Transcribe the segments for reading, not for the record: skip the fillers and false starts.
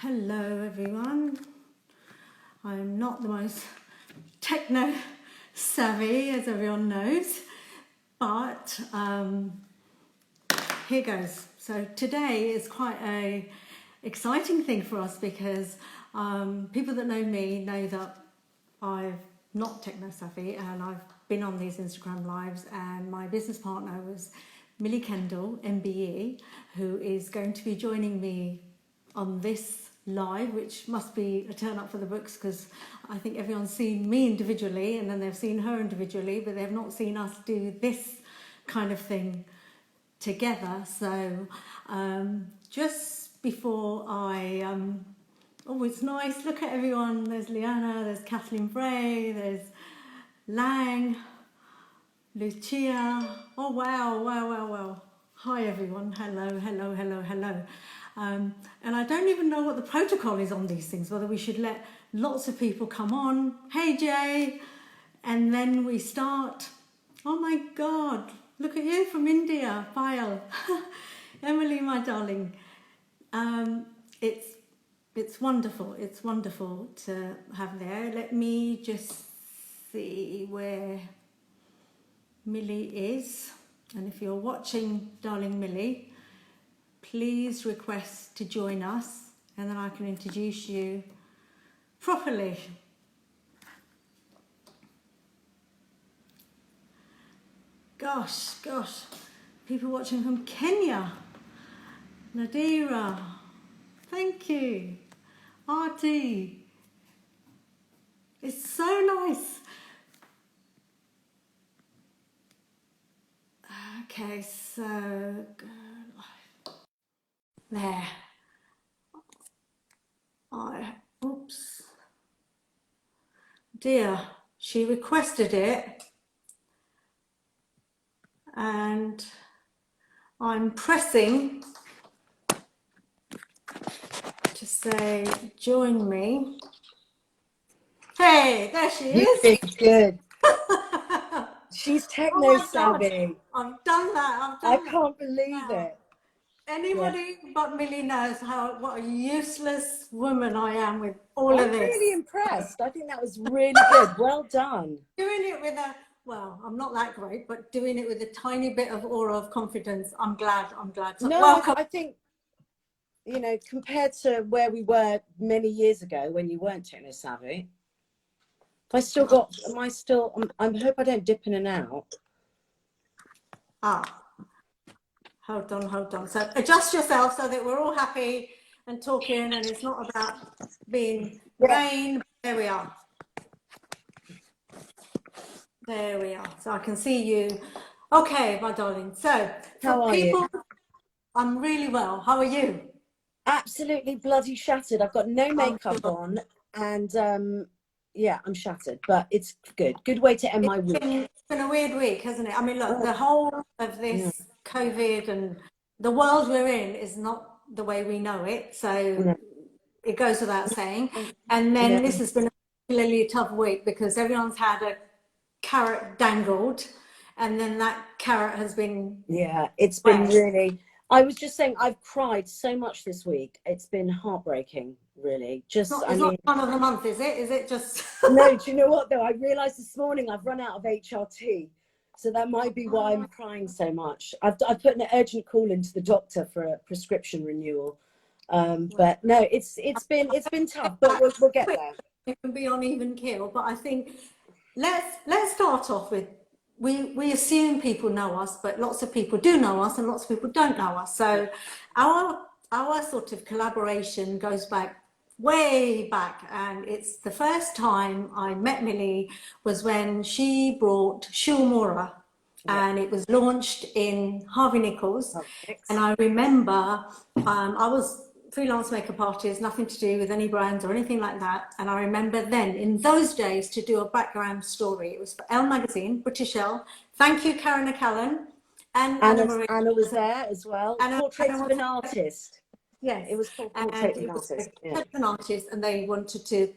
Hello everyone. I'm not the most techno savvy, as everyone knows, but here goes. So today is quite a exciting thing for us because people that know me know that I'm not techno savvy, and I've been on these Instagram lives, and my business partner was Millie Kendall MBE, who is going to be joining me on this live, which must be a turn up for the books, because I think everyone's seen me individually and then they've seen her individually, but they've not seen us do this kind of thing together. So just before oh, it's nice, look at everyone. There's Liana, there's Kathleen Bray, there's Lang, Lucia. Oh wow. Hi everyone, hello. And I don't even know what the protocol is on these things, whether we should let lots of people come on. Hey Jay, and then we start. Oh my God, look at you from India, Payal. Emily, my darling. It's wonderful. It's wonderful to have there. Let me just see where Millie is. And if you're watching, darling Millie, please request to join us, and then I can introduce you properly. Gosh, people watching from Kenya. Nadira, thank you. Artie, it's so nice. Okay, so there. Oops. Dear, she requested it, and I'm pressing to say join me. Hey, there she is. Good. She's techno savvy. I've done that. I can't believe it. Anybody but Millie knows what a useless woman I am with all of this. I'm really impressed. I think that was really good. Well done. Doing it with well, I'm not that great, but doing it with a tiny bit of aura of confidence. I'm glad. So no, welcome. I think, you know, compared to where we were many years ago when you weren't techno savvy, I hope I don't dip in and out. Hold on. So adjust yourself so that we're all happy and talking, and it's not about being vain. There we are. So I can see you. Okay, my darling. So how are you? I'm really well. How are you? Absolutely bloody shattered. I've got no makeup on, and yeah, I'm shattered, but it's good. Good way to end my week. It's been a weird week, hasn't it? I mean, look, the whole of this COVID and the world we're in is not the way we know it. So it goes without saying. And then this has been a particularly tough week because everyone's had a carrot dangled, and then that carrot has been... Yeah, it's been really... I was just saying, I've cried so much this week. It's been heartbreaking, really. Just, it's not time of the month, is it? Is it just... No, do you know what, though? I realised this morning I've run out of HRT. So that might be why I'm crying so much. I've put an urgent call into the doctor for a prescription renewal. But no, it's been tough, but we'll get there. It can be on even keel, but I think let's start off with... We assume people know us, but lots of people do know us and lots of people don't know us. So our sort of collaboration goes back, way back, and it's the first time I met Millie was when she brought Shulmora, and it was launched in Harvey Nichols. And I remember I was freelance makeup artist, nothing to do with any brands or anything like that. And I remember then, in those days, to do a background story. It was for Elle magazine, British Elle. Thank you, Karen O'Callaghan. And Anna Marie. Anna was there as well. Portrait of an Artist. Yes. It was called Portrait of an Artist. Portrait of an Artist, and they wanted to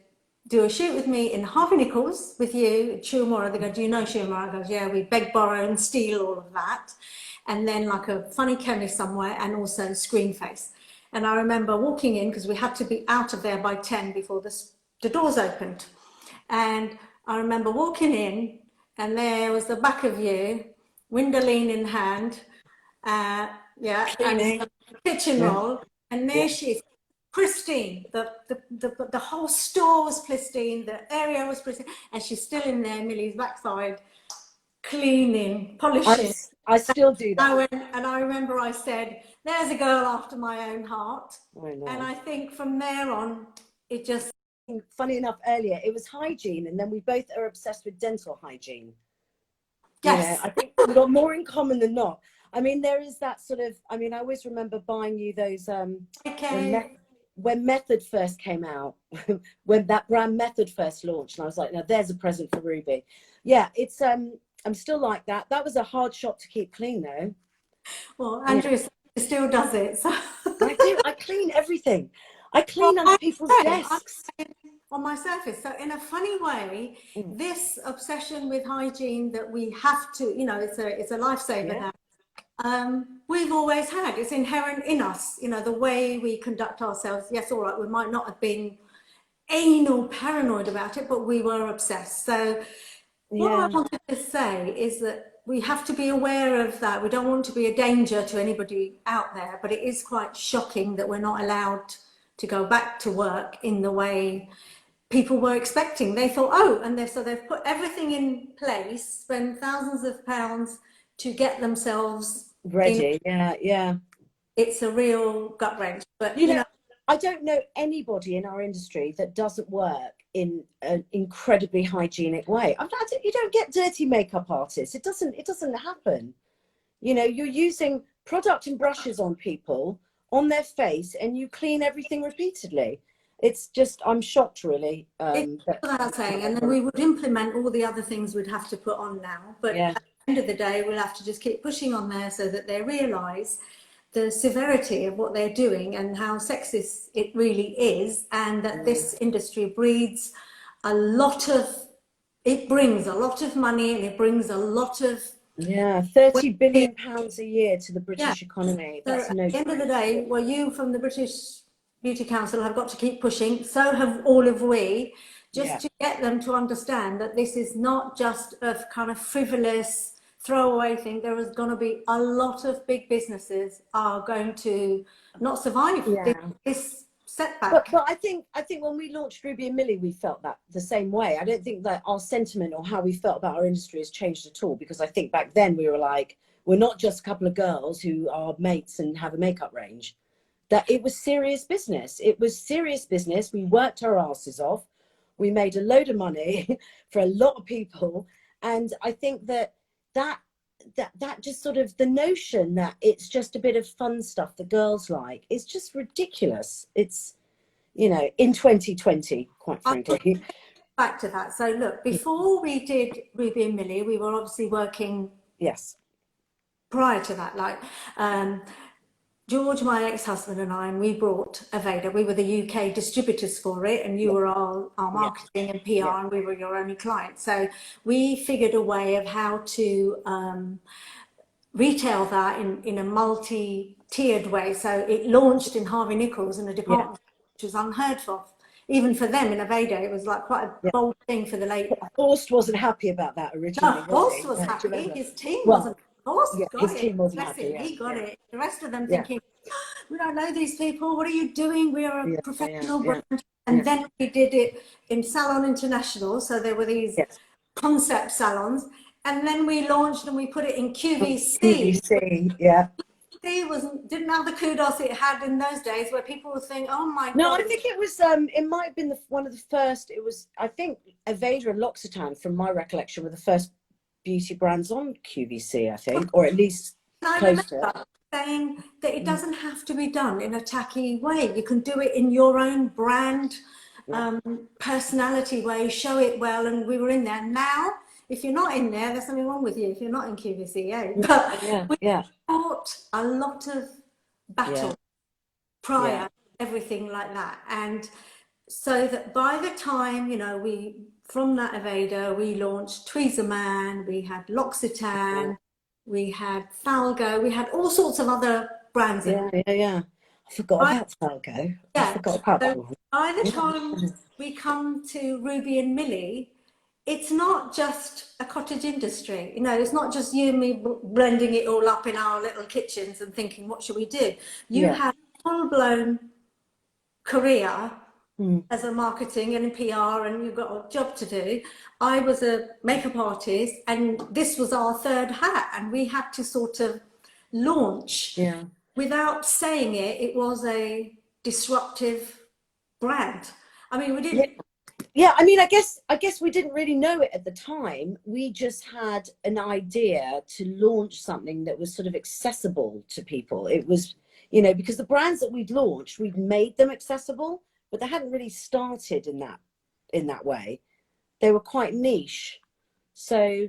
do a shoot with me in Harvey Nichols with you, Shulmora. They go, do you know Shulmora? I go, yeah, we beg, borrow and steal all of that. And then like a funny chemist somewhere, and also Screen Face. And I remember walking in because we had to be out of there by 10 before the doors opened. And I remember walking in, and there was the back of you, Windowline in hand, yeah, and kitchen roll, and there she is, pristine. The whole store was pristine, the area was pristine, and she's still in there, Millie's backside, cleaning, polishing. I still do that. And I remember I said, there's a girl after my own heart. And I think from there on, it just... Funny enough, earlier, it was hygiene, and then we both are obsessed with dental hygiene. Yes. I think we've got more in common than not. I mean, there is that sort of, I mean, I always remember buying you those, when Method first came out, when that brand Method first launched, and I was like, now there's a present for Ruby. Yeah, it's, I'm still like that. That was a hard shop to keep clean, though. Well, Andrew still does it. So. I do. I clean everything. I clean under people's desks. On my surface. So in a funny way, this obsession with hygiene that we have to, you know, it's a lifesaver now. We've always had. It's inherent in us, you know, the way we conduct ourselves. Yes, all right, we might not have been anal paranoid about it, but we were obsessed. So what I wanted to say is that we have to be aware of that. We don't want to be a danger to anybody out there, but it is quite shocking that we're not allowed to go back to work in the way people were expecting. They thought, oh, and so they've put everything in place, spend thousands of pounds to get themselves ready. Yeah. It's a real gut wrench. But you know, I don't know anybody in our industry that doesn't work in an incredibly hygienic way. You don't get dirty makeup artists. It doesn't happen. You know, you're using product and brushes on people, on their face, and you clean everything repeatedly. It's just, I'm shocked, really. It's what I'm saying. And then we would implement all the other things we'd have to put on now. But at the end of the day, we'll have to just keep pushing on there so that they realise the severity of what they're doing and how sexist it really is, and that this industry breeds a lot of, it brings a lot of money, and it brings a lot of... Yeah, £30 billion a year to the British economy. That's so at the end of the day, well, you from the British Beauty Council have got to keep pushing, so have all of we, just to get them to understand that this is not just a kind of frivolous throwaway thing. There is going to be a lot of big businesses are going to not survive this setback. But I think when we launched Ruby and Millie, we felt that the same way. I don't think that our sentiment or how we felt about our industry has changed at all, because I think back then we were like, we're not just a couple of girls who are mates and have a makeup range. That it was serious business. It was serious business. We worked our asses off. We made a load of money for a lot of people. And I think that just sort of the notion that it's just a bit of fun stuff the girls like is just ridiculous. It's, you know, in 2020, quite frankly. Back to that. So look, before we did Ruby and Millie, we were obviously working prior to that, like George, my ex-husband, and I, and we brought Aveda. We were the UK distributors for it, and you were our marketing and PR, and we were your only client. So we figured a way of how to retail that in a multi-tiered way. So it launched in Harvey Nichols in a department which was unheard of. Even for them in Aveda, it was like quite a bold thing for the late... Horst wasn't happy about that originally. No, Horst was happy. His team wasn't. His team wasn't happy. He got it. The rest of them thinking, we don't know these people. What are you doing? We are a professional brand. And then we did it in Salon International. So there were these concept salons. And then we launched and we put it in QVC. QVC, yeah. Didn't have the kudos it had in those days, where people would think, oh my God. No, I think it was, it might have been one of the first, it was, I think Aveda and L'Occitane, from my recollection, were the first beauty brands on QVC, I think, or at least close to it. Saying that it doesn't have to be done in a tacky way. You can do it in your own brand, personality way, show it well, and we were in there. Now, if you're not in there, there's something wrong with you if you're not in QVC. But we fought a lot of battle prior, everything like that. And so that by the time, you know, from that Aveda, we launched Tweezerman, we had L'Occitane, we had Falgo, we had all sorts of other brands. Yeah. I forgot by, about Talgo. I yeah, forgot about that so one. by the time Yeah. we come to Ruby and Millie, it's not just a cottage industry. You know, it's not just you and me blending it all up in our little kitchens and thinking, what should we do? You Yeah. have full-blown career Mm. as a marketing and in PR, and you've got a job to do. I was a makeup artist, and this was our third hat, and we had to sort of launch. Yeah. Without saying it, it was a disruptive brand. I mean, we Yeah. didn't. Yeah, I mean, I guess we didn't really know it at the time. We just had an idea to launch something that was sort of accessible to people. It was, you know, because the brands that we'd launched, we'd made them accessible, but they hadn't really started in that way. They were quite niche. So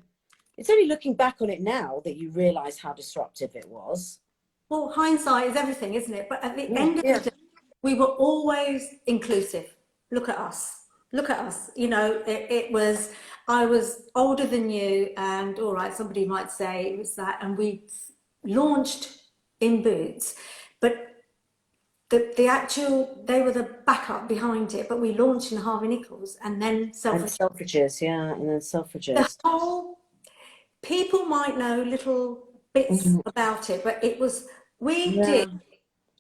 it's only looking back on it now that you realize how disruptive it was. Well, hindsight is everything, isn't it? But at the Yeah, end of the yeah. day, we were always inclusive. Look at us. Look at us. You know, it was, I was older than you, and all right, somebody might say it was that, and we launched in Boots, but the actual, they were the backup behind it, but we launched in Harvey Nichols and then And Selfridges. Selfridges, yeah, and then The Selfridges. whole, people might know little bits Mhm. about it, but it was, we Yeah. did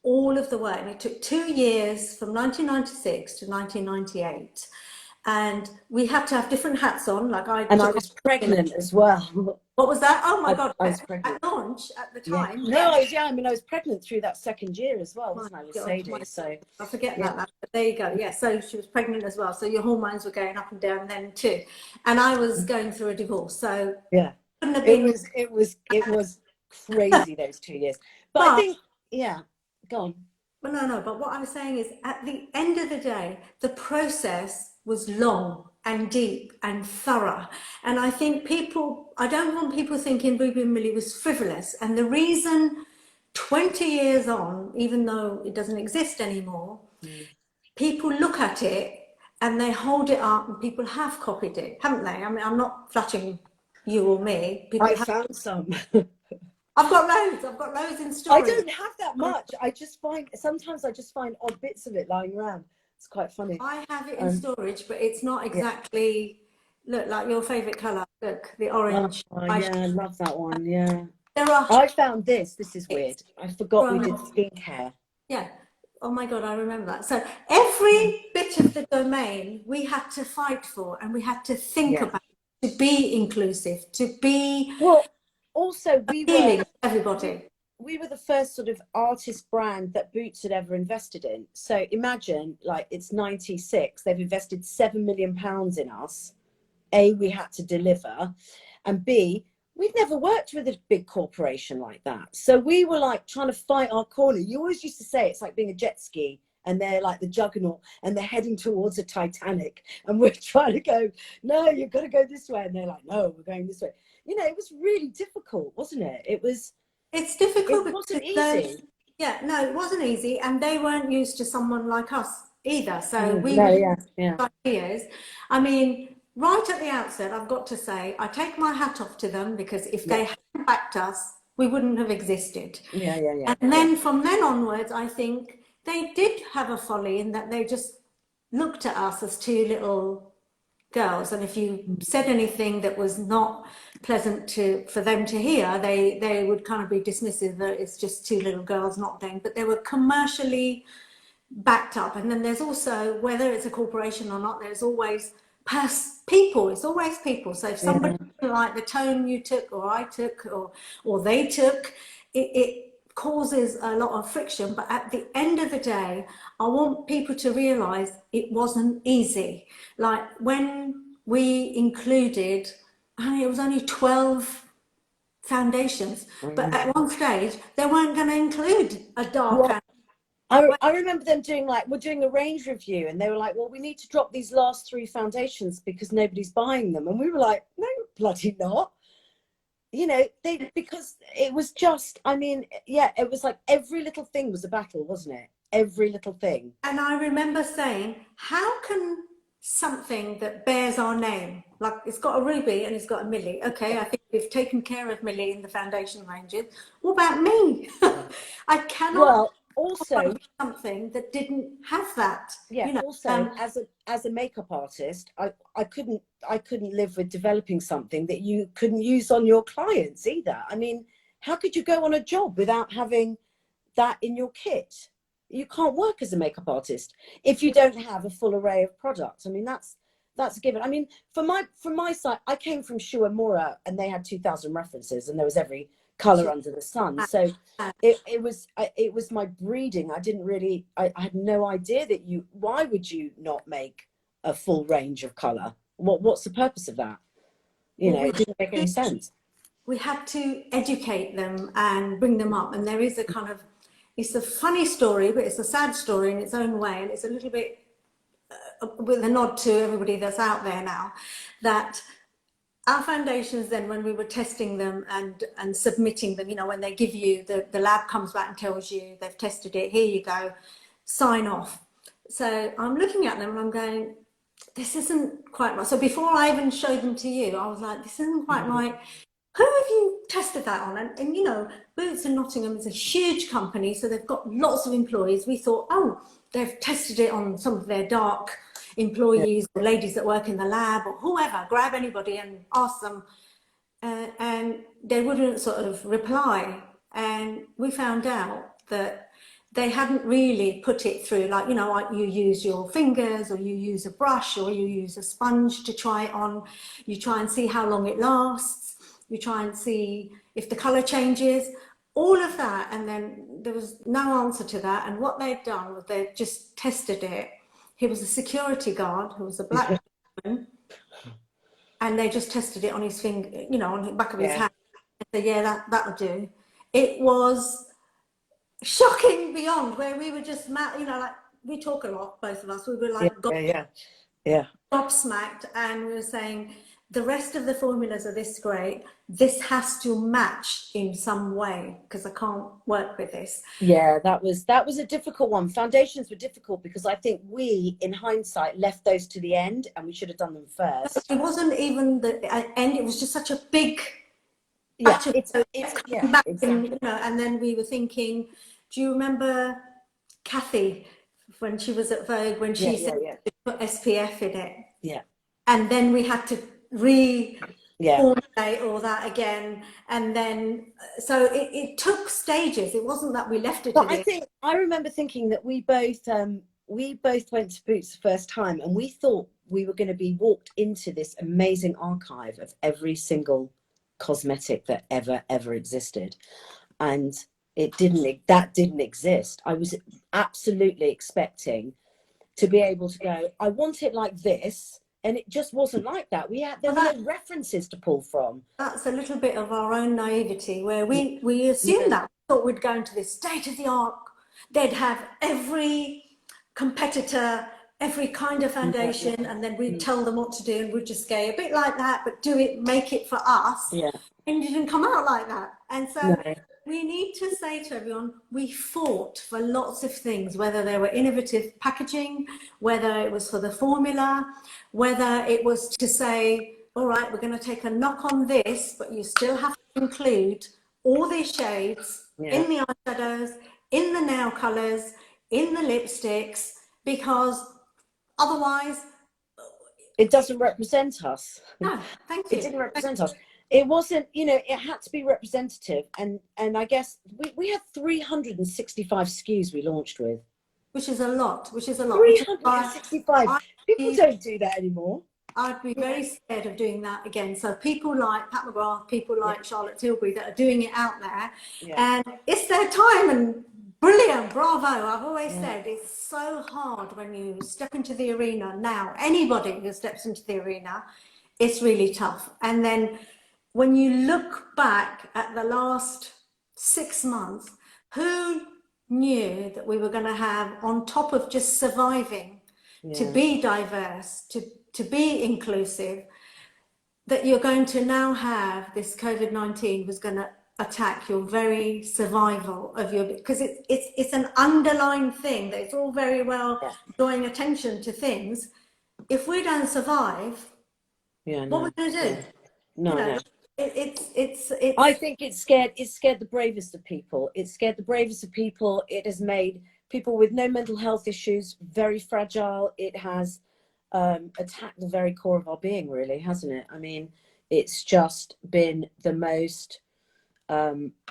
all of the work, and it took 2 years from 1996 to 1998, and we had to have different hats on, like I And I took on. was pregnant as well. What was that? Oh my God, I was at pregnant. launch at the Yeah. time. No, I was, yeah, I mean, I was pregnant through that second year as well, My wasn't I, with God, Sadie? So, I forget yeah. about that, but there you go. Yeah, so she was pregnant as well, so your hormones were going up and down then too, and I was going through a divorce, so Yeah. couldn't have been. It was crazy those 2 years. But I But think, yeah, go on. well, no, but what I'm saying is, at the end of the day, the process was long and deep and thorough. And I think people, I don't want people thinking Ruby Millie was frivolous. And the reason 20 years on, even though it doesn't exist anymore, people look at it and they hold it up, and people have copied it, haven't they? I mean, I'm not flattering you or me. People I have. found some. I've got loads in I storage. don't have that much. I just find, sometimes I just find odd bits of it lying around. It's quite funny. I have it in storage, but it's not Yeah. exactly, look, like your favourite colour. Look, the orange. Oh, yeah, I love that one. Yeah. There are, I found this. This is weird. it's I forgot we from, did skincare. yeah. Oh my God, I remember that. So every bit of the domain we had to fight for, and we had to think Yeah. about to be inclusive, to be Well, also appealing to everybody. we were the first sort of artist brand that Boots had ever invested in. So imagine, like, it's 96, they've invested £7 million in us. A, we had to deliver, and B, we'd never worked with a big corporation like that. So we were like trying to fight our corner. You always used to say it's like being a jet ski, and they're like the juggernaut, and they're heading towards a Titanic, and we're trying to go, no, you've got to go this way, and they're like, no, we're going this way. You know, it was really difficult, wasn't it? It's difficult It wasn't because easy. yeah, no, it wasn't easy, and they weren't used to someone like us either. So we No, were yeah. ideas. I mean, right at the outset, I've got to say, I take my hat off to them, because if they hadn't backed us, we wouldn't have existed. Yeah. And then from then onwards, I think they did have a folly in that they just looked at us as two little girls, and if you said anything that was not pleasant for them to hear, they would kind of be dismissive that it's just two little girls not thing. But they were commercially backed up. And then there's also, whether it's a corporation or not, there's always people. It's always people. So if somebody didn't like the tone you took, or I took, or they took, it causes a lot of friction. But at the end of the day, I want people to realize it wasn't easy. Like when we included, I mean, it was only 12 foundations, but at one stage they weren't going to include a dark foundation. I remember them doing, like, we're doing a range review, and they were like, well, we need to drop these last 3 foundations because nobody's buying them. And we were like, no, bloody not. You know, because it was just, I mean, yeah, it was like every little thing was a battle, wasn't it? Every little thing. And I remember saying, how can something that bears our name, like it's got a Ruby and it's got a Millie, okay, I think we've taken care of Millie in the foundation ranges. What about me? I cannot. Well, also something that didn't have that. yeah, You know, also as a makeup artist, I couldn't live with developing something that you couldn't use on your clients either. I mean, how could you go on a job without having that in your kit? You can't work as a makeup artist if you don't have a full array of products. I mean, that's a given. I mean, from my side, I came from Shu Uemura, and they had 2,000 references, and there was every color under the sun. So it was my breeding. I didn't really, I had no idea that why would you not make a full range of color? What's the purpose of that? You know, it didn't make any sense. We had to educate them and bring them up, and there is a kind of, it's a funny story, but it's a sad story in its own way, and it's a little bit with a nod to everybody that's out there now, that our foundations then, when we were testing them and submitting them, you know, when they give you, the lab comes back and tells you they've tested it, here you go, sign off. So I'm looking at them and I'm going, this isn't quite right. So before I even showed them to you, I was like, this isn't quite right. Who have you tested that on? And you know, Boots in Nottingham is a huge company, so they've got lots of employees. We thought, oh, they've tested it on some of their dark employees, or ladies that work in the lab, or whoever. Grab anybody and ask them, and they wouldn't sort of reply. And we found out that they hadn't really put it through, like, you know, like you use your fingers, or you use a brush, or you use a sponge to try it on. You try and see how long it lasts. You try and see if the color changes, all of that. And then there was no answer to that. And what they'd done was they just tested it. He was a security guard who was a black woman, and they just tested it on his finger, you know, on the back of his hand. And said, yeah, that'll do. It was shocking beyond, where we were just, you know, like, we talk a lot, both of us. We were like, gobsmacked, and we were saying, the rest of the formulas are this great. This has to match in some way, because I can't work with this. Yeah, that was a difficult one. Foundations were difficult because I think we, in hindsight, left those to the end, and we should have done them first. It wasn't even the end. It was just such a big batch of exactly. you know. And then we were thinking, do you remember Kathy when she was at Vogue, when she said to put SPF in it? Yeah. And then we had to formulate all that again, and then so it took stages. It wasn't that we left it. But I remember thinking that we both went to Boots the first time, and we thought we were going to be walked into this amazing archive of every single cosmetic that ever existed, and that didn't exist. I was absolutely expecting to be able to go, I want it like this. And it just wasn't like that. There were no references to pull from. That's a little bit of our own naivety, where we assumed that. We thought we'd go into this state of the art. They'd have every competitor, every kind of foundation, and then we'd tell them what to do, and we'd just go a bit like that, but make it for us. Yeah. And it didn't come out like that. And so we need to say to everyone, we fought for lots of things, whether they were innovative packaging, whether it was for the formula, whether it was to say, all right, we're going to take a knock on this, but you still have to include all these shades in the eyeshadows, in the nail colors, in the lipsticks, because otherwise it doesn't represent us. No, thank you. It didn't represent us. It wasn't, you know, it had to be representative. And I guess we had 365 SKUs we launched with. Which is a lot. 365. People don't do that anymore. I'd be very scared of doing that again. So people like Pat McGrath, people like Charlotte Tilbury that are doing it out there, and it's their time, and brilliant, bravo. I've always said it's so hard when you step into the arena now. Anybody who steps into the arena, it's really tough. And then when you look back at the last 6 months, who knew that we were going to have, on top of just surviving, to be diverse, to be inclusive, that you're going to now have this COVID-19 was going to attack your very survival of your, because it's an underlying thing that it's all very well drawing attention to things. If we don't survive, what are we going to do? No. I think it's scared the bravest of people. It's scared the bravest of people. It has made people with no mental health issues very fragile. It has attacked the very core of our being, really, hasn't it? I mean, it's just been the most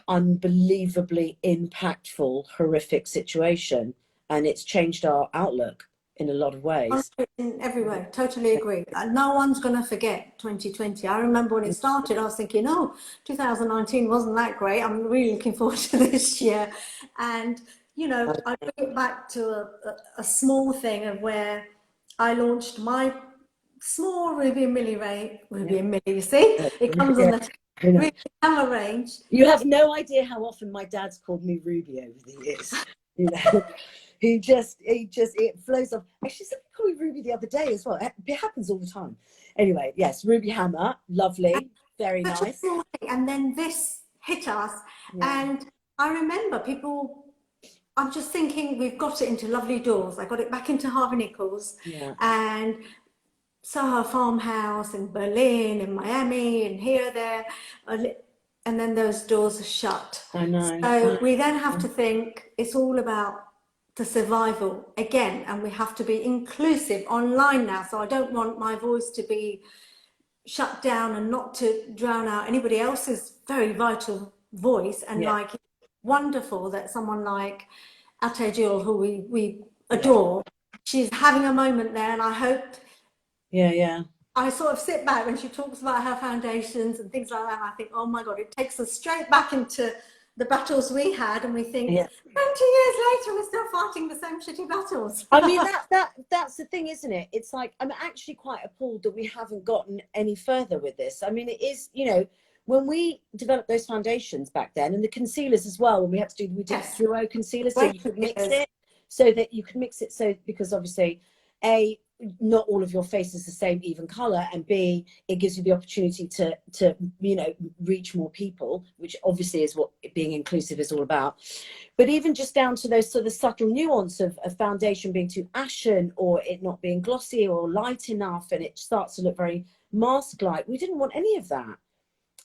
unbelievably impactful, horrific situation, and it's changed our outlook in a lot of ways. In every way, totally agree. No one's going to forget 2020. I remember when it started, I was thinking, oh, 2019 wasn't that great. I'm really looking forward to this year. And, you know, I bring it back to a small thing of where I launched my small Ruby and Millie range. Ruby and Millie, you see? It comes on the Ruby Hammer range. You have no idea how often my dad's called me Ruby over the years. You know, it flows off. Actually, somebody called me Ruby the other day as well. It happens all the time. Anyway, yes, Ruby Hammer, lovely, very nice. And then this hit us, and I remember people. I'm just thinking we've got it into lovely doors. I got it back into Harvey Nichols, and Soho Farmhouse in Berlin, in Miami, and here, there, and then those doors are shut. I know. So we then have to think it's all about the survival again, and we have to be inclusive online now. So I don't want my voice to be shut down and not to drown out anybody else's very vital voice. And like, it's wonderful that someone like Ate Jewel, who we adore, she's having a moment there, and I hope I sort of sit back when she talks about her foundations and things like that, and I think, oh my God, it takes us straight back into the battles we had, and we think 20 years later we're still fighting the same shitty battles. I mean, that's the thing, isn't it? It's like, I'm actually quite appalled that we haven't gotten any further with this. I mean, it is, you know, when we developed those foundations back then, and the concealers as well, when we did fluo concealers, so you could mix it, so because obviously, A, not all of your face is the same even color, and B, it gives you the opportunity to you know, reach more people, which obviously is what being inclusive is all about. But even just down to those sort of subtle nuance of a foundation being too ashen, or it not being glossy or light enough, and it starts to look very mask-like, we didn't want any of that.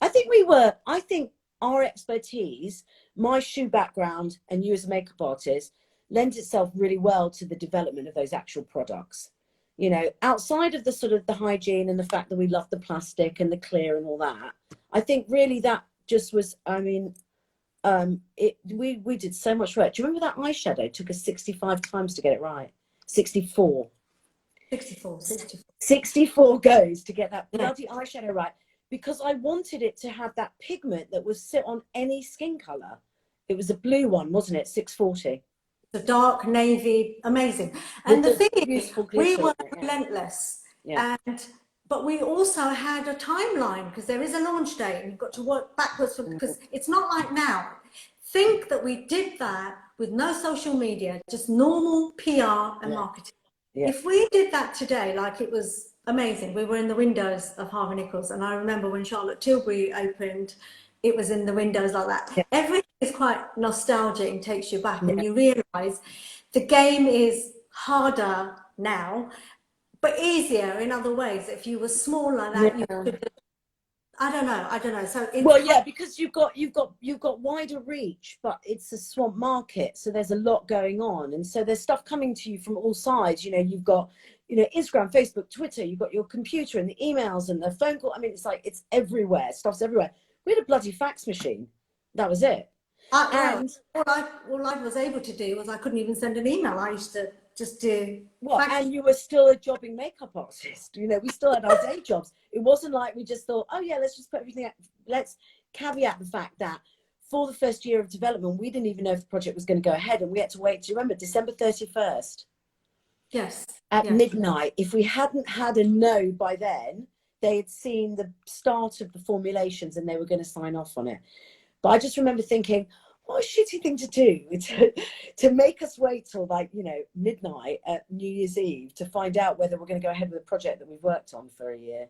I think our expertise, my shoe background, and you as a makeup artist, lends itself really well to the development of those actual products. You know, outside of the sort of the hygiene and the fact that we love the plastic and the clear and all that, I think really that just was, I mean, we did so much work. Do you remember that eyeshadow? It took us 65 times to get it right. 64 goes to get that bloody eyeshadow right, because I wanted it to have that pigment that would sit on any skin color. It was a blue one, wasn't it? 640. The dark navy, amazing. And the thing is, we were relentless, but we also had a timeline, because there is a launch date and you've got to work backwards because it's not like now. Think that we did that with no social media, just normal PR and marketing. If we did that today, like, it was amazing. We were in the windows of Harvey Nichols, and I remember when Charlotte Tilbury opened, it was in the windows like that. Everything is quite nostalgic and takes you back, and you realise the game is harder now, but easier in other ways. If you were small like that, you could, I don't know. So because you've got wider reach, but it's a swamp market, so there's a lot going on, and so there's stuff coming to you from all sides. You know, you've got, you know, Instagram, Facebook, Twitter. You've got your computer and the emails and the phone call. I mean, it's like, it's everywhere. Stuff's everywhere. We had a bloody fax machine. That was it. And all I was able to do was, I couldn't even send an email. I used to just do fax. And you were still a jobbing makeup artist. You know, we still had our day jobs. It wasn't like we just thought, oh yeah, let's just put everything out. Let's caveat the fact that for the first year of development, we didn't even know if the project was going to go ahead, and we had to wait. Do you remember December 31st? Yes. At midnight. If we hadn't had a no by then, they had seen the start of the formulations and they were going to sign off on it. But I just remember thinking, what a shitty thing to do, to make us wait till, like, you know, midnight at New Year's Eve to find out whether we're going to go ahead with a project that we've worked on for a year.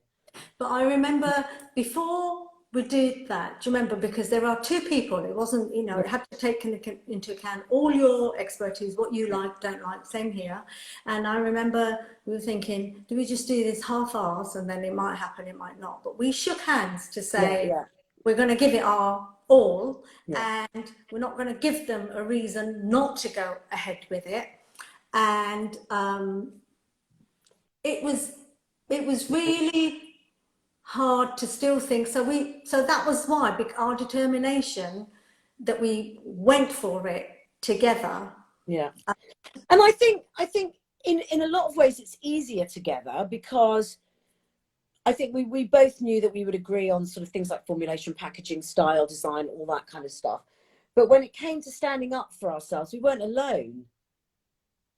But I remember before we did that. Do you remember? Because there are two people. It wasn't, you know, it had to take into account all your expertise, what you like, don't like. Same here. And I remember we were thinking, do we just do this half-arse and then it might happen, it might not. But we shook hands to say, we're going to give it our all, and we're not going to give them a reason not to go ahead with it. And it was really hard to still think. So that was why our determination that we went for it together. Yeah. And I think in a lot of ways it's easier together, because I think we both knew that we would agree on sort of things like formulation, packaging, style, design, all that kind of stuff. But when it came to standing up for ourselves, we weren't alone.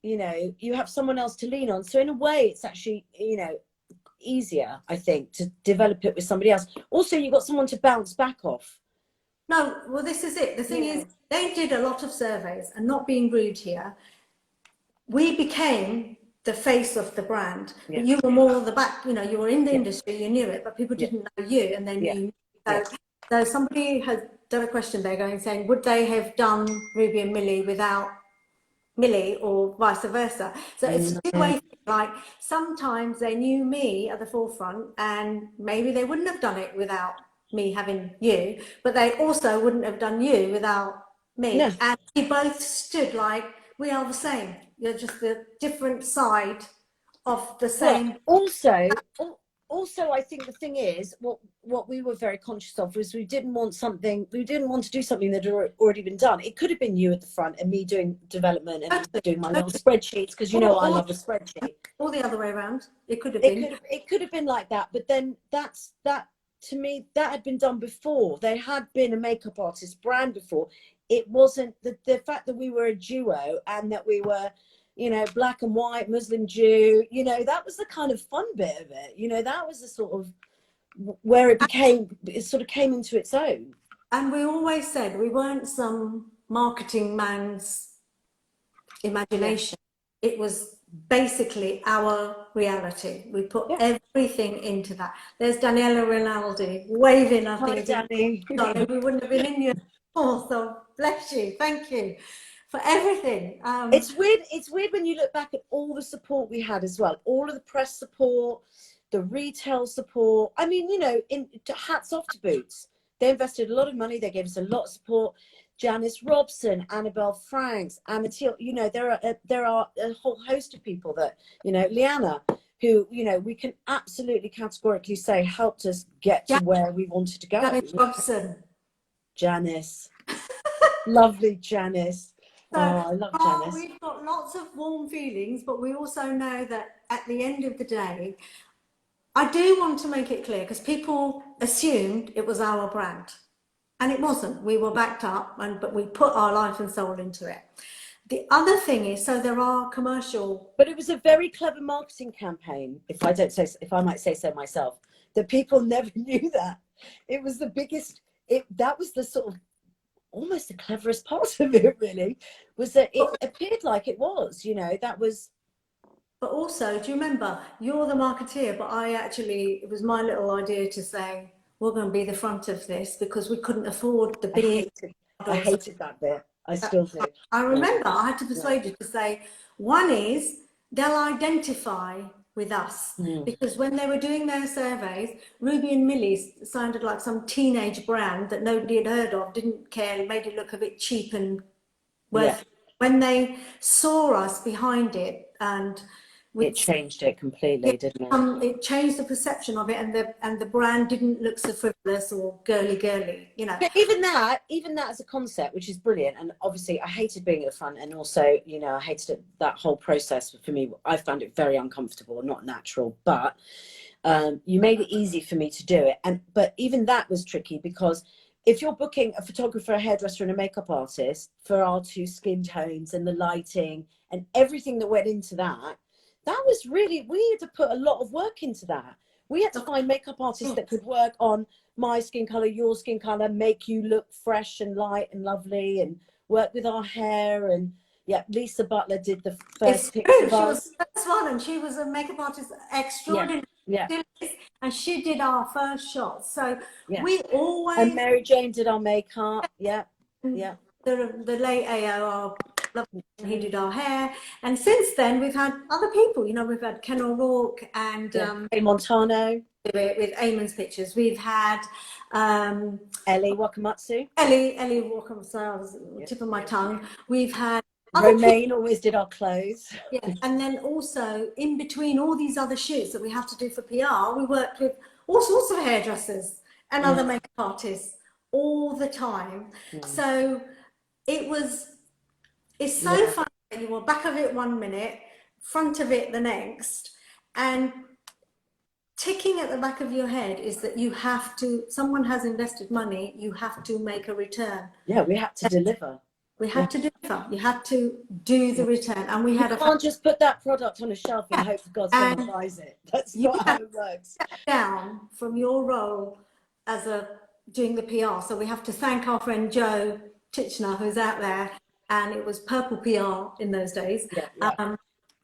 You know, you have someone else to lean on. So in a way, it's actually, you know, easier, I think, to develop it with somebody else. Also, you've got someone to bounce back off. No, well, this is it. The thing is, they did a lot of surveys, and not being rude here, we became the face of the brand. But you were more the back, you know, you were in the industry, you knew it, but people didn't know you, and then you. So somebody has done a question there saying, would they have done Ruby and Millie without Millie, or vice versa? So it's a two-way. Like, sometimes they knew me at the forefront, and maybe they wouldn't have done it without me having you, but they also wouldn't have done you without me. And we both stood like, we are the same. You're just the different side of the same. Well, also, I think the thing is, what we were very conscious of was we didn't want to do something that had already been done. It could have been you at the front and me doing development and doing my little spreadsheets, because you know I love a spreadsheet. Or the other way around. It could have been. It could have been like that, but then that to me, that had been done before. There had been a makeup artist brand before. It wasn't the fact that we were a duo and that we were, you know, black and white, Muslim, Jew, you know, that was the kind of fun bit of it. You know, that was the sort of where it sort of came into its own. And we always said we weren't some marketing man's imagination. It was basically our reality. We put everything into that. There's Daniela Rinaldi waving. I think, Danny. We wouldn't have been in your oh, so bless you. Thank you for everything. It's weird when you look back at all the support we had as well. All of the press support, the retail support. I mean, you know, hats off to Boots. They invested a lot of money. They gave us a lot of support. Janice Robson, Annabelle Franks, Amatil, you know, there are a whole host of people that, you know, Leanna, who, you know, we can absolutely categorically say helped us get to where we wanted to go. Janice Robson. Janice. Lovely Janice. So, I love Janice. We've got lots of warm feelings, but we also know that at the end of the day, I do want to make it clear, because people assumed it was our brand. And it wasn't. We were backed up, but we put our life and soul into it. The other thing is, so there are commercial... But it was a very clever marketing campaign, if I might say so myself, that people never knew that. It was the biggest... That was the sort of almost the cleverest part of it, really, was that it appeared like it was, you know, that was... But also, do you remember, you're the marketeer, but it was my little idea to say, we're going to be the front of this, because we couldn't afford the big... I hated that bit. I still do. I remember I had to persuade you to say, one is, they'll identify with us. Because when they were doing their surveys, Ruby and Millie sounded like some teenage brand that nobody had heard of, didn't care, made it look a bit cheap and worth. When they saw us behind it, and it changed it completely, didn't it? It changed the perception of it, and the brand didn't look so frivolous or girly, you know. But even that as a concept, which is brilliant, and obviously I hated being at the front, and also, you know, I hated that whole process. For me, I found it very uncomfortable and not natural, but you made it easy for me to do it. But even that was tricky, because if you're booking a photographer, a hairdresser and a makeup artist for our two skin tones and the lighting and everything that went into that, that was really, we had to put a lot of work into that. We had to find makeup artists that could work on my skin color, your skin color, make you look fresh and light and lovely, and work with our hair. And Lisa Butler did the first picture. She was the first one, and she was a makeup artist extraordinary. Yeah. And she did our first shot. So Yeah. we And always, Mary Jane did our makeup. Yeah. Yeah. the late AO, our lovely, he did our hair. And since then, we've had other people. You know, we've had Ken O'Rourke and Ray Montano, with Eamon's pictures. We've had Ellie Wakamatsu. Ellie Walker, so I was tip of my tongue. We've had other Romaine always did our clothes. yeah, and then also in between all these other shoots that we have to do for PR, we worked with all sorts of hairdressers and other makeup artists all the time. So it's so fun. You were back of it 1 minute, front of it the next, and ticking at the back of your head is that you have to, someone has invested money, you have to make a return. Yeah, we had to deliver. We had to deliver. You had to do the return. And we had you can't just put that product on a shelf and hope that God someone buys it. That's not how it works. Down from your role as doing the PR. So we have to thank our friend Joe Titchener, who's out there, and it was Purple PR in those days.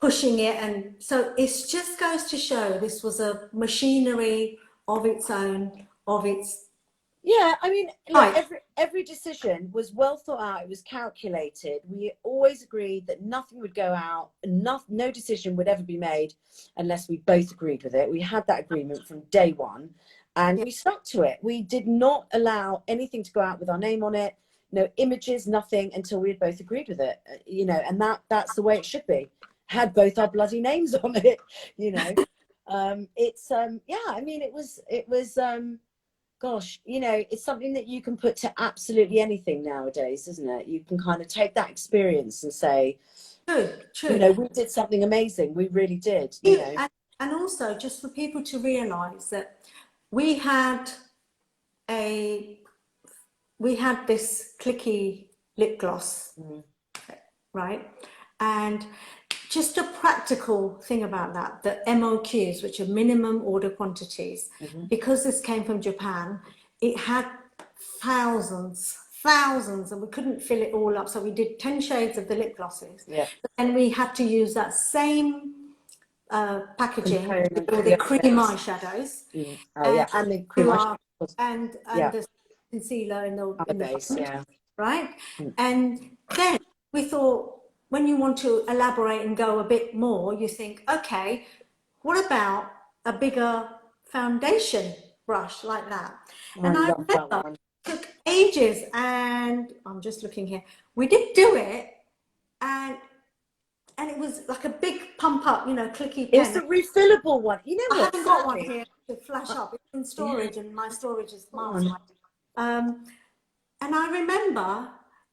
Pushing it, and so it just goes to show this was a machinery of its own, of its. Yeah, I mean, look, every decision was well thought out. It was calculated. We always agreed that nothing would go out, no decision would ever be made unless we both agreed with it. We had that agreement from day one, and we stuck to it. We did not allow anything to go out with our name on it, no images, nothing, until we had both agreed with it. You know, and that's the way it should be. Had both our bloody names on it, you know. Yeah, I mean, it was gosh, you know, it's something that you can put to absolutely anything nowadays, isn't it? You can kind of take that experience and say, true, you know, we did something amazing. We really did, you know. And also just for people to realise that we had this clicky lip gloss, right? And just a practical thing about that, the MOQs, which are minimum order quantities, because this came from Japan, it had thousands, and we couldn't fill it all up. So we did 10 shades of the lip glosses. Yeah. And we had to use that same packaging with all the cream eyeshadows. And the cream eyeshadows. And the concealer in the base, front, right? And then we thought, when you want to elaborate and go a bit more, you think, okay, what about a bigger foundation brush like that? And I remember it took ages, and I'm just looking here. We did do it, and it was like a big pump up, you know, clicky pen. It's the refillable one. You know, I haven't got one here to flash up. It's in storage, and my storage is miles away. And I remember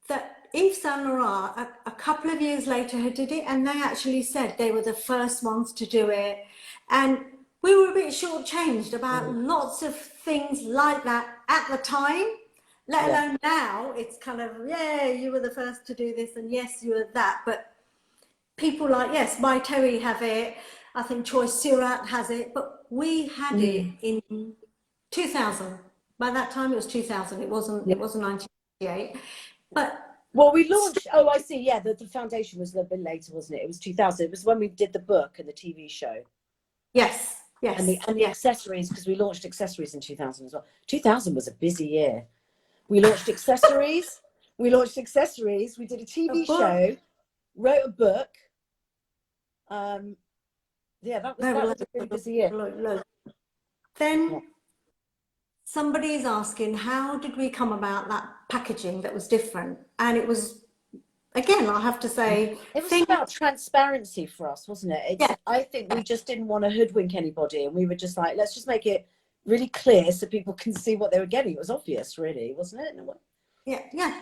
that Yves Saint Laurent, a couple of years later, who did it, and they actually said they were the first ones to do it. And we were a bit shortchanged about lots of things like that at the time, let alone now. It's kind of, yeah, you were the first to do this, and yes, you were that. But people like, yes, My Terry have it. I think Choi Surat has it. But we had it in 2000. By that time, it was 2000. It wasn't 1998. But well, we launched. Oh, I see. Yeah, the foundation was a little bit later, wasn't it? It was 2000. It was when we did the book and the TV show. Yes. And the accessories, because we launched accessories in 2000 as well. 2000 was a busy year. We launched accessories. We did a TV show, wrote a book. That was a really busy year. Then somebody's asking, how did we come about that packaging that was different? And it was, again, I have to say, it was about transparency for us, wasn't it? I think we just didn't want to hoodwink anybody, and we were just like, let's just make it really clear so people can see what they were getting. It was obvious, really, wasn't it?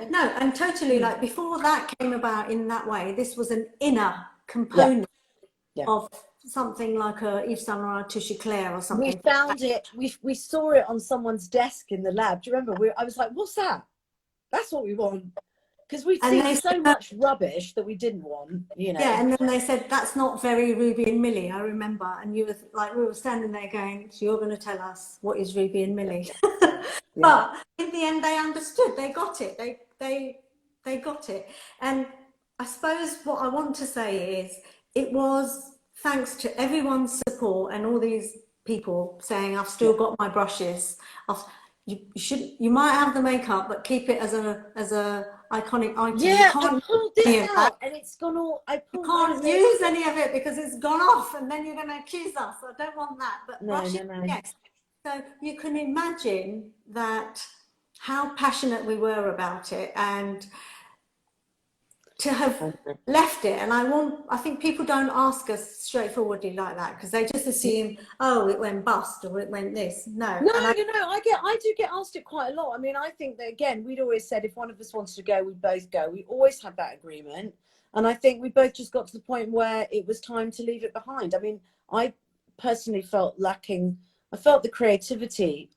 No, and totally, like, before that came about in that way, this was an inner component of something like a Yves Saint Laurent Touche Eclair or something. We found it, we saw it on someone's desk in the lab. Do you remember? I was like, what's that? That's what we want. Because we'd seen so much rubbish that we didn't want, you know. Yeah, and then they said, that's not very Ruby and Millie, I remember. And you were like, we were standing there going, so you're going to tell us what is Ruby and Millie. But in the end, they understood. They got it. They got it. And I suppose what I want to say is, it was thanks to everyone's support and all these people saying, I've Yeah. still got my brushes. You might have the makeup, but keep it as a iconic item. You Yeah, I can't use pulled this any of that. out and it's gone all, I You pulled one of can't the, use any of it because it's gone off, and then you're going to accuse us. I don't want that. But no, brushes, no, no. yes. So you can imagine that how passionate we were about it, and to have left it. And I think people don't ask us straightforwardly like that, because they just assume, oh, it went bust or it went this. No. No, And no, no. I do get asked it quite a lot. I mean, I think that again, we'd always said if one of us wanted to go, we'd both go. We always had that agreement, and I think we both just got to the point where it was time to leave it behind. I mean, I personally felt lacking. I felt the creativity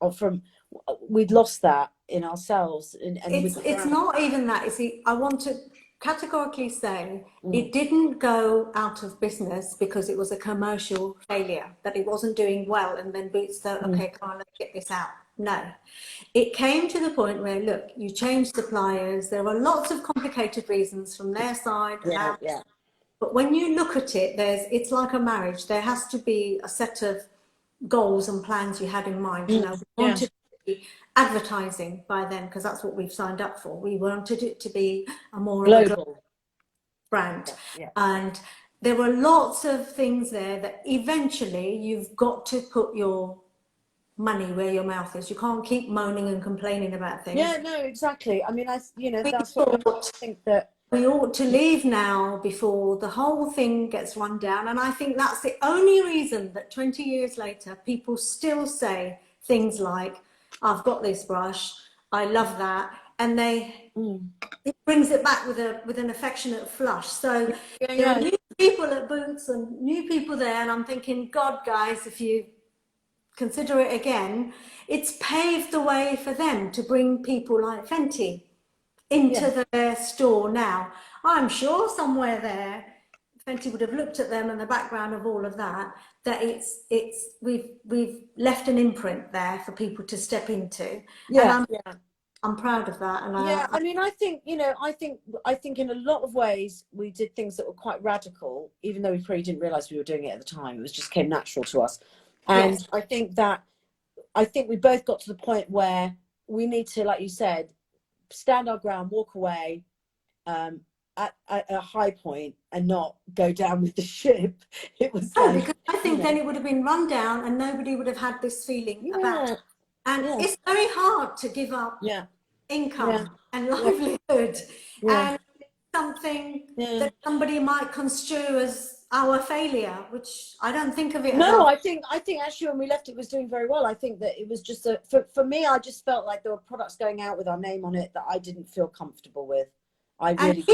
we'd lost that in ourselves, and with the it's brand. not even that. You see, I want to categorically say Mm. it didn't go out of business because it was a commercial failure, that it wasn't doing well, and then Boots thought, okay, come on, let's get this out. No, it came to the point where, look, you changed suppliers. There were lots of complicated reasons from their side and Yeah, ours. yeah. But when you look at it, it's like a marriage. There has to be a set of goals and plans you had in mind. You know, we wanted to be advertising by then, because that's what we've signed up for. We wanted it to be a more global brand. Yeah. And there were lots of things there that eventually you've got to put your money where your mouth is. You can't keep moaning and complaining about things. Yeah, no, exactly. I mean, that's what I think that we ought to leave now before the whole thing gets run down. And I think that's the only reason that 20 years later, people still say things like, I've got this brush, I love that. And it brings it back with an affectionate flush. So there are new people at Boots and new people there. And I'm thinking, God, guys, if you consider it again, it's paved the way for them to bring people like Fenty into their store now. I'm sure somewhere there, Fenty would have looked at them and the background of all of that, that we've left an imprint there for people to step into. And I'm proud of that. And I mean, I think, I think in a lot of ways we did things that were quite radical, even though we probably didn't realize we were doing it at the time. It was just came natural to us. And I think we both got to the point where we need to, like you said, stand our ground, walk away at a high point, and not go down with the ship. It was because I think then it would have been run down and nobody would have had this feeling about it. And it's very hard to give up income and livelihood and something that somebody might construe as our failure, which I don't think of it. No, I think actually when we left, it was doing very well. I think that it was just for me, I just felt like there were products going out with our name on it that I didn't feel comfortable with. I really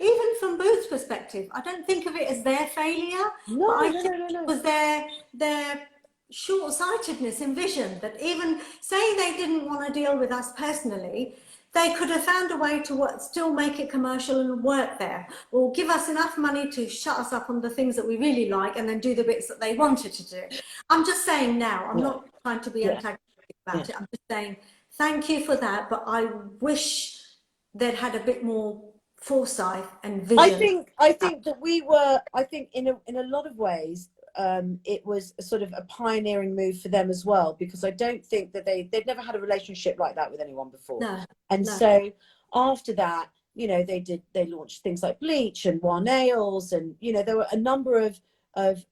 even from Booth's perspective, I don't think of it as their failure. No. It was their short-sightedness in vision, that even say they didn't want to deal with us personally, they could have found a way to still make it commercial and work there, or give us enough money to shut us up on the things that we really like and then do the bits that they wanted to do. I'm just saying now, I'm not trying to be antagonistic about it. I'm just saying thank you for that, but I wish they'd had a bit more foresight and vision. I think that we were, I think in a lot of ways, it was a sort of a pioneering move for them as well, because I don't think that they'd never had a relationship like that with anyone before. So after that, they launched things like bleach and War Nails, and there were a number of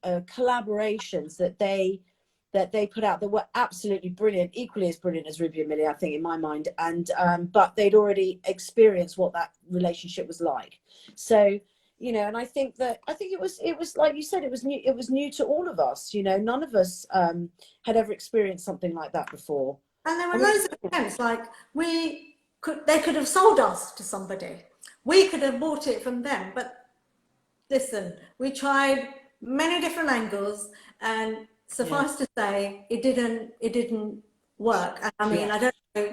collaborations that they put out that were absolutely brilliant, equally as brilliant as Ruby and Millie, I think, in my mind. And but they'd already experienced what that relationship was like. So and I think it was like you said, it was new to all of us. None of us had ever experienced something like that before. And there were loads of attempts, like they could have sold us to somebody. We could have bought it from them. But listen, we tried many different angles, and suffice to say, it didn't work. And I mean,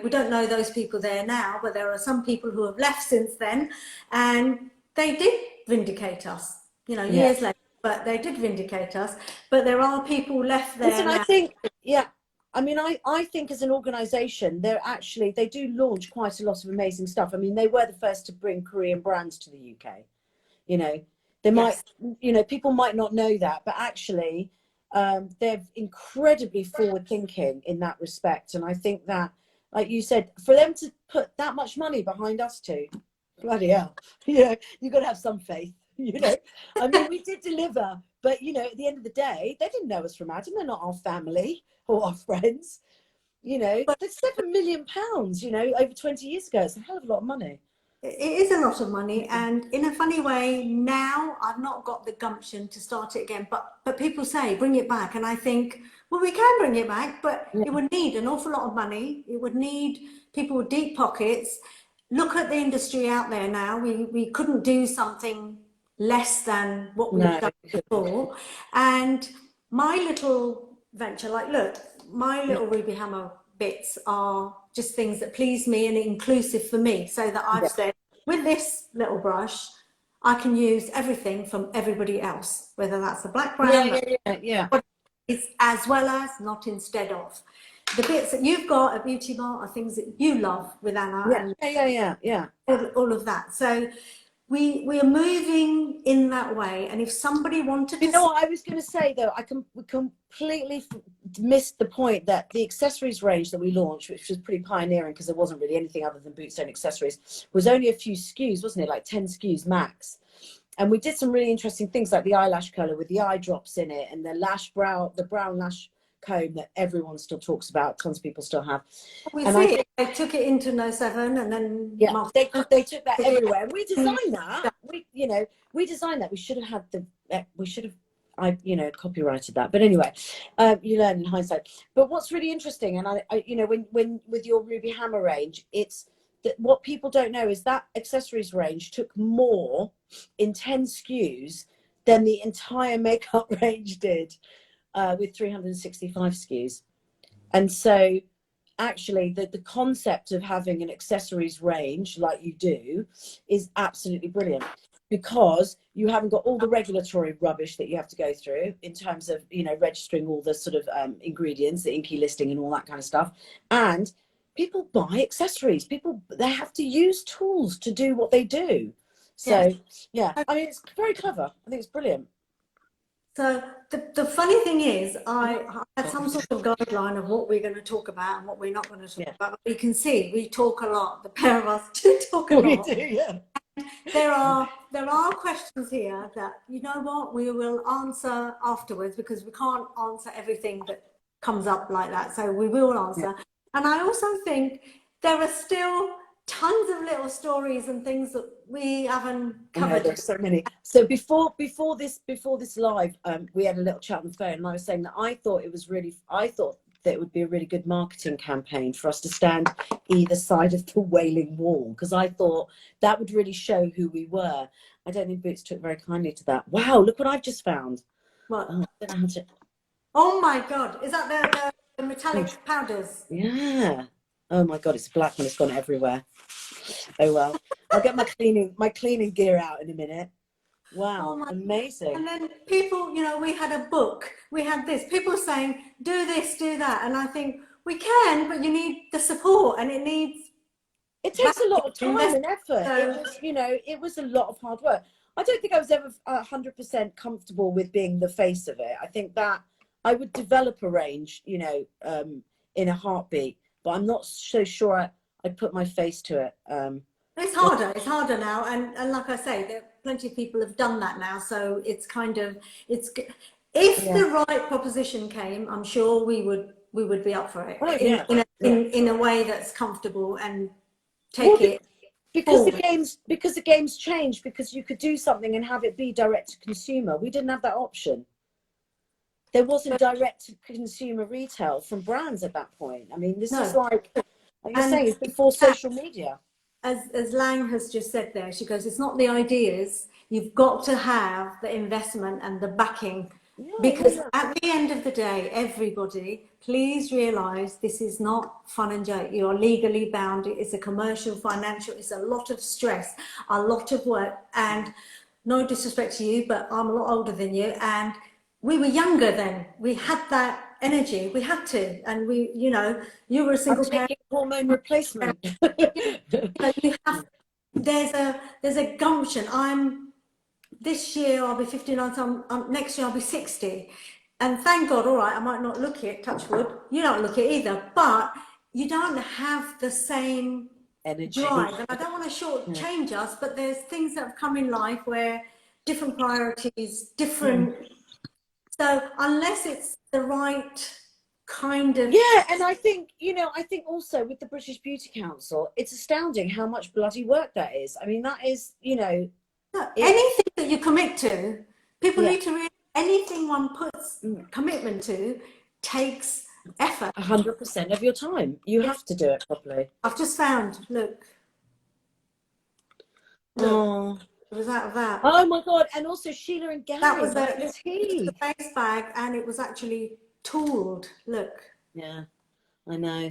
we don't know those people there now, but there are some people who have left since then, and they did vindicate us, years later, but they did vindicate us. But there are people left there now. I think, I mean, I think as an organisation, they do launch quite a lot of amazing stuff. I mean, they were the first to bring Korean brands to the UK. They might, people might not know that, but actually, They're incredibly forward thinking in that respect. And I think that, like you said, for them to put that much money behind us two, bloody hell, you've got to have some faith, I mean, we did deliver, but, at the end of the day, they didn't know us from Adam. They're not our family or our friends. That's £7 million, over 20 years ago. It's a hell of a lot of money. It is a lot of money, and in a funny way, now I've not got the gumption to start it again. But people say bring it back, and I think, well, we can bring it back, but it would need an awful lot of money. It would need people with deep pockets. Look at the industry out there now. We couldn't do something less than what we've done before. And my little venture, like, look, my little Ruby Hammer bits are just things that please me and inclusive for me, so that I've said, with this little brush, I can use everything from everybody else, whether that's a black brown, it's as well as, not instead of. The bits that you've got at Beauty Bar are things that you love with Anna, and all of that. So we are moving in that way, and if somebody wanted to, what I was going to say though, we completely missed the point that the accessories range that we launched, which was pretty pioneering because there wasn't really anything other than boots and accessories, was only a few SKUs, wasn't it? Like 10 SKUs max. And we did some really interesting things, like the eyelash color with the eye drops in it, and the brown lash comb that everyone still talks about. Tons of people still have. They took it into No 7, and then they took that everywhere. And we designed that. We designed that. We should have had I copyrighted that, but anyway, you learn in hindsight. But what's really interesting, and I when with your Ruby Hammer range, it's that what people don't know is that accessories range took more in 10 SKUs than the entire makeup range did, with 365 SKUs. And so actually the concept of having an accessories range like you do is absolutely brilliant, because you haven't got all the regulatory rubbish that you have to go through in terms of, registering all the sort of ingredients, the INCI listing and all that kind of stuff. And people buy accessories. They have to use tools to do what they do. So, I mean, it's very clever. I think it's brilliant. So the funny thing is, I had some sort of guideline of what we're going to talk about and what we're not going to talk about. But you can see we talk a lot. The pair of us do talk a lot. We do, yeah. There are questions here that, you know what, we will answer afterwards, because we can't answer everything that comes up like that. So we will answer. And I also think there are still tons of little stories and things that we haven't covered. There's so many. So before this live, we had a little chat on the phone, and I was saying that I thought that it would be a really good marketing campaign for us to stand either side of the Wailing Wall, because I thought that would really show who we were. I don't think Boots took very kindly to that. Wow, look what I've just found. What? Oh my God, is that the metallic powders? Yeah. Oh my God, it's a black one. It's gone everywhere. Oh well, I'll get my cleaning gear out in a minute. Wow, amazing. And then people, we had a book, we had this, people saying, do this, do that. And I think we can, but you need the support, and it takes a lot of time and effort. So, it was a lot of hard work. I don't think I was ever 100% comfortable with being the face of it. I think that I would develop a range, in a heartbeat, but I'm not so sure I'd put my face to it. It's harder now, and like I say, there plenty of people have done that now, so it's if the right proposition came, I'm sure we would be up for it. In a way that's comfortable and take it because the game's changed, because you could do something and have it be direct to consumer. We didn't have that option. There wasn't direct to consumer retail from brands at that point. I mean, this is like you're saying, it's before social media. As Lang has just said there, she goes, it's not the ideas, you've got to have the investment and the backing, because at the end of the day, everybody, please realise this is not fun and joke. You are legally bound. It's a commercial, financial, it's a lot of stress, a lot of work, and no disrespect to you, but I'm a lot older than you, and we were younger then. We had that energy. We had to, and you were a single parent. Hormone replacement. There's a gumption. This year I'll be 59. So next year I'll be 60. And thank God, all right, I might not look it, touch wood, you don't look it either, but you don't have the same Energy. drive. And I don't want to Yeah. shortchange us, but there's things that have come in life where different priorities, Mm. different. So unless it's the right kind of. Yeah, and I think, you know, I think also with the British Beauty Council, it's astounding how much bloody work that is. I mean, that is, you know, Anything that you commit to, people yeah, need to realize anything one puts mm, commitment to takes effort. 100% of your time. You have to do it properly. I've just found, look, Oh. it was out of that. Oh my God. And also Sheila and That Gary, was my a tea. face bag, and it was actually tooled. Look. Yeah, I know.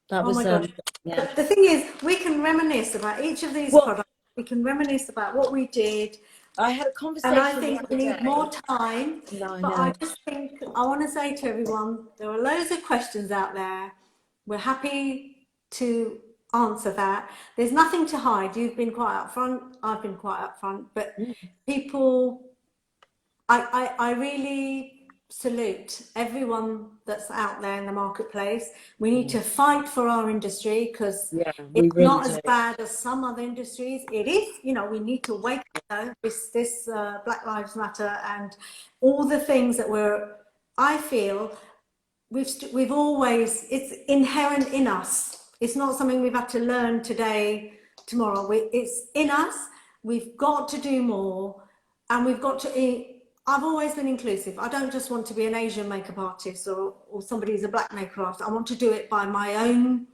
That Oh was, my God. yeah. But the thing is, we can reminisce about each of these Well, products. We can reminisce about what we did. I had a And I conversation the think we other need day. more time. No, I But I know. just think I want to say to everyone, there are loads of questions out there. We're happy to answer that. There's nothing to hide. You've been quite upfront. I've been quite upfront. But people, I really salute everyone that's out there in the marketplace. We need to fight for our industry because Yeah, we it's really not as do. bad as some other industries. It is, you know, we need to wake up this Black Lives Matter and all the things that I feel we've always, it's inherent in us. It's not something we've had to learn today, tomorrow. It's in us. We've got to do more, and we've got to. I've always been inclusive. I don't just want to be an Asian makeup artist or somebody who's a black makeup artist. I want to do it by my own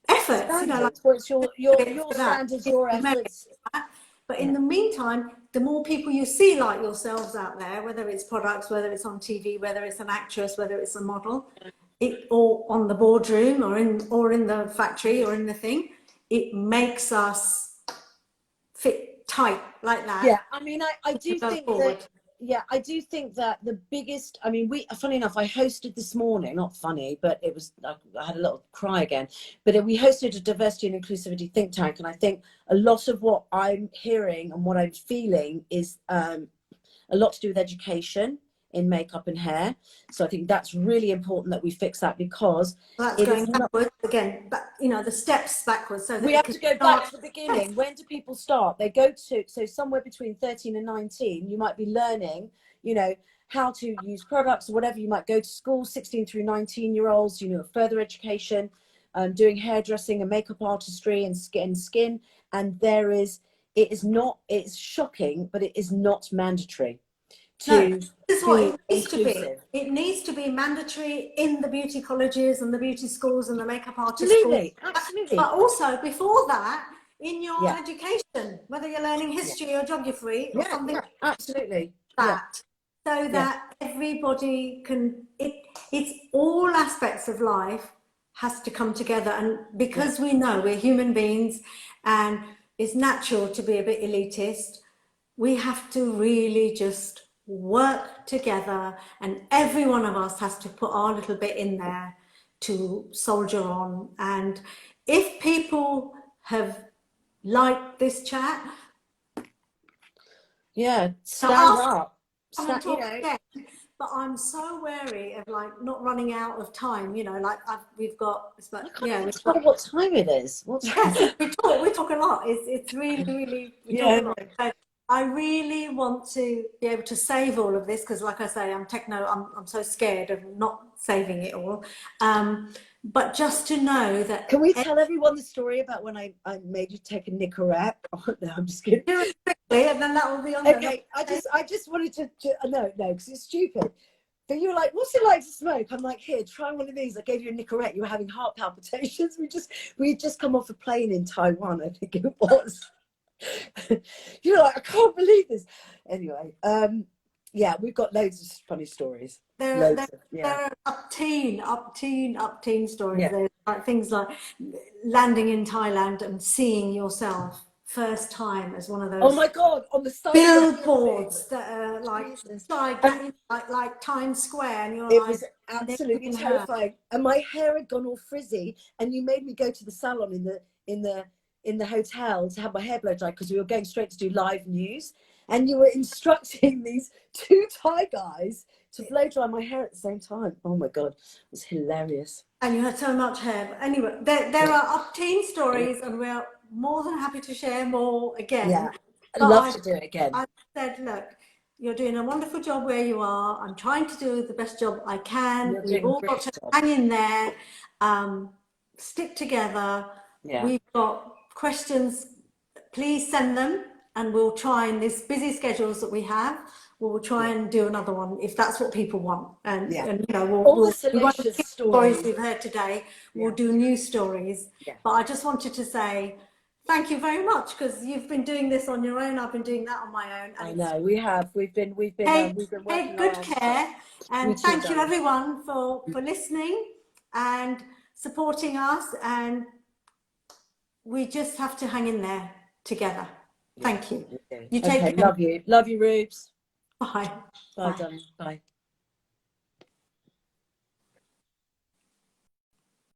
efforts. You know, like Standards. Well, it's your for that. standards, your efforts. But in the meantime, the more people you see like yourselves out there, whether it's products, whether it's on TV, whether it's an actress, whether it's a model, or on the boardroom or in the factory or in the thing, it makes us fit tight like that. Yeah, I mean, I do Go think forward. that, yeah, I do think that the biggest, I mean, funny enough, I hosted this morning, not funny, but it was, I had a little cry again, but we hosted a diversity and inclusivity think tank. And I think a lot of what I'm hearing and what I'm feeling is a lot to do with education in makeup and hair. So I think that's really important that we fix that, because That's it going is not, backwards again, but you know, the steps backwards so that we it have can to go start. back to the beginning. When do people start? They go to, so somewhere between 13 and 19, you might be learning, you know, how to use products or whatever. You might go to school, 16 through 19-year-olds, you know, further education, doing hairdressing and makeup artistry and skin. And it's shocking, but it is not mandatory No, to this is what be it needs to be. inclusive. It needs to be mandatory in the beauty colleges and the beauty schools and the makeup artist schools. Absolutely, absolutely. But also before that, in your Yeah, education, whether you're learning yeah, history or geography or yeah, something yeah, like absolutely. Yeah, that, so yeah, that everybody can, it's all aspects of life has to come together. And yeah. because we know we're human beings and it's natural to be a bit elitist, we have to really just work together, and every one of us has to put our little bit in there to soldier on. And if people have liked this chat, Yeah, to stand ask, up. come and You talk know, again. But I'm so wary of like not running out of time. You know, like we've got, I can't yeah, even we've tell got. what time it is. What time? Yes, we talk a lot. It's really we talk Yeah, a lot. So I really want to be able to save all of this because, like I say, I'm so scared of not saving it all. But just to know that can we tell everyone the story about when I made you take a Nicorette? Oh, no, I'm just kidding. do it quickly, and then that will be on there. Okay, I just wanted to no, because it's stupid. But you were like, "What's it like to smoke?" I'm like, "Here, try one of these." I gave you a Nicorette. You were having heart palpitations. We just come off a plane in Taiwan, I think it was. You're like, "I can't believe this." Anyway, yeah, we've got loads of funny stories. There Yeah, are up teen stories. yeah. There's like things like landing in Thailand and seeing yourself first time as one of Oh those my God, on the side of the billboards that are like Jesus. gigantic, like Times Square, and you're It like, was never absolutely been heard. terrifying, and my hair had gone all frizzy. And you made me go to the salon in the hotel to have my hair blow dried because we were going straight to do live news. and you were instructing these two Thai guys to blow dry my hair at the same time. Oh my God, it was hilarious. And you had so much hair. But anyway, there are teen stories, and we're more than happy to share more again. Yeah, I'd But love to do it again. I said, look, you're doing a wonderful job where you are. I'm trying to do the best job I can. You're We've doing a all got great to job. hang in there, stick together. Yeah. We've got questions. Please send them, and we'll try in these busy schedules that we have. We'll try and do another one if that's what people want. And you know, all the we won't salacious skip stories we've heard today. We'll do new stories. But I just wanted to say thank you very much, because you've been doing this on your own. I've been doing that on my own. And I know we have. We've been working take good care. And too, thank you everyone for listening and supporting us. And we just have to hang in there together. Thank you. You take care. Love you, Rubes. Bye. Bye, darling. Bye.